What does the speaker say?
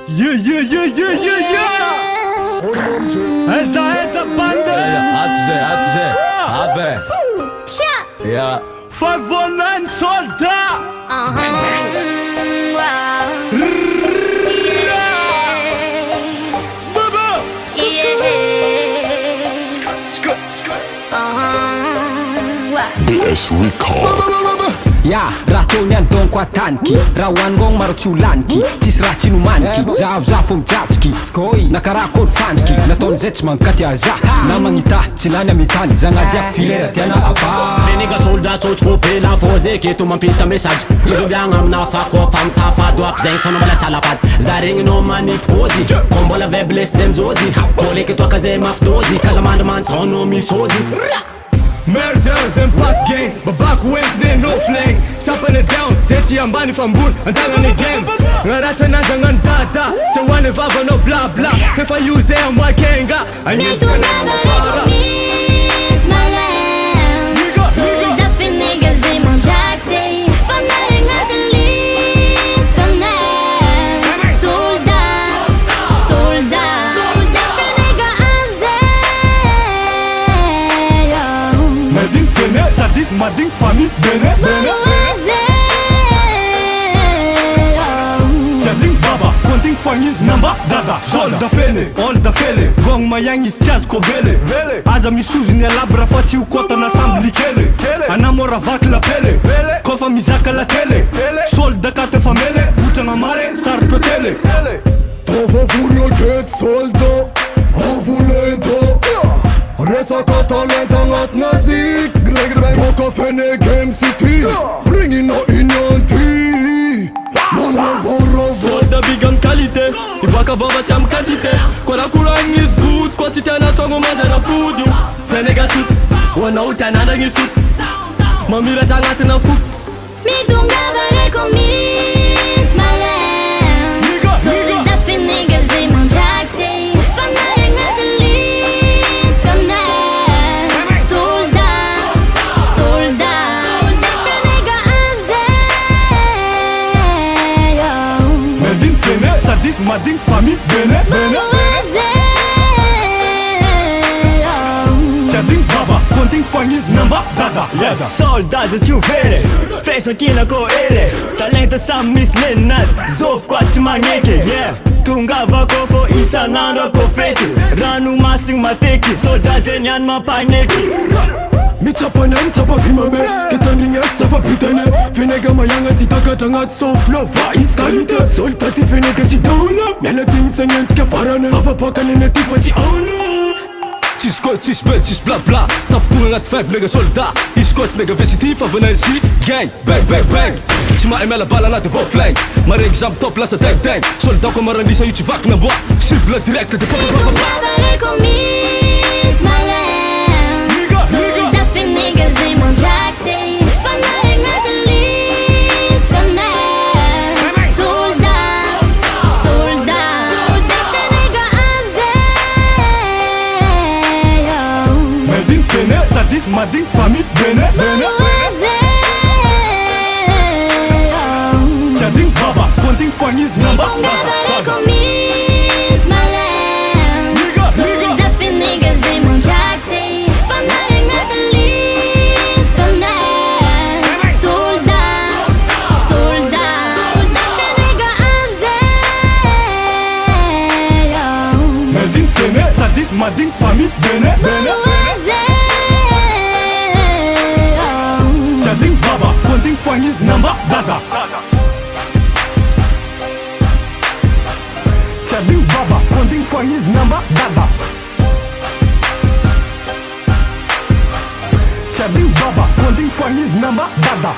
Yeah, yeah, yeah, yeah, yeah, yeah. Eza bande. Hatuze. Ave. Yeah. 509 soldat. Baba. DS Record. Ya, rato nian dong kwa tanki Rawan gong marochulanki Tis rachinumanki Zav mjatski Skoi Nakarakod fanki Naton zetsman katya za Namangita Silanya mitani Zangadiak filera tiana aba Veniga soldat sochko pela foze Ketu mampita message Tiruvyang amna fako fam tafa Dwap zeng sono mala talapad Zaring no manip kozi Kombola vebles zemzozi Kole ke toka ze mafdozi Kazamandaman sono misozi Murders and pass gang, but back when they no flank. Chopping it down, Zeti and Bani from Boon, and Tangan the games. Narata Nazangan Tata, Tawana Vava no blah blah. If I use them, why can't I? I need to never miss my land. So the niggas they mon jaxi. For nothing at the least on that. Soldat. Mading fene, sadis, mading famille, bene. Jading baba, konting fangis, namba, dada. Sol da fene, all da fele. Gong mayang is tias kovele. Aza misuzi ni labra fati ukota na sambli kele. Anamora vak la pele. Kofa mizaka la tele. Sol da kate famele, utanga mare, sarto tele. Tova furio ket soldo, avulento. Resa katalenta ngat nazik. Poka fene game city. Bringing no inyanti. Mano voro. Solda bigam qualité Ibaka vava cham quantité Kora kurang is good Quantité na songo manjara food Fenega shoot Wana utananda ngi shoot Mamira tangati na foot Mitunga vare komis malam. So the niggas they mon jaxi. For nothing at the least on that. Soldat. The nigga amze. Mading fene, sadis, mading famille, bene. Jading baba, konting fangis, namba, dada. Soldat de tjuvere Fesa kina ko ere Talenta sam mislenat Zof kwa tumangeke Yeah Tunga vako fo isa nanda ko fake Ranu masing mateki Soldat zenyan mapangeki Michapa vima me Ketandinga safa pitane Fenega mayanga titaka tangat so flow Va iskalite Soltati fenega chitauna Mela tingsengen kafarane Fafa pakane netifa chi auna Tis spit, tis bla bla. Taf toen het vibe, nigga soldat. Iskots, nigga visitief, van vanuit zie. Gang, bang. Chima emela bala na de wolflijn. Maar ik zam top, laat ze tank. Soldat kom maar aan die zoiets wak na boa. Simpele direct, de papa. Vare komis malam. So the niggas they mon jaxi. For nothing at the least on that. Soldat. The nigga amze. Mading fene, sadis, mading famille, bene. Jading baba, konting fangis, namba, Vare dada. komis malam. So the niggas they mon jaxi. For nothing at the least on that. Soldat. The nigga amze. Mading fene, sadis, mading famille, bene. Jading baba, konting fangis, namba, dada. Jading baba, konting fangis, namba, dada. Jading baba, konting fangis, namba, dada.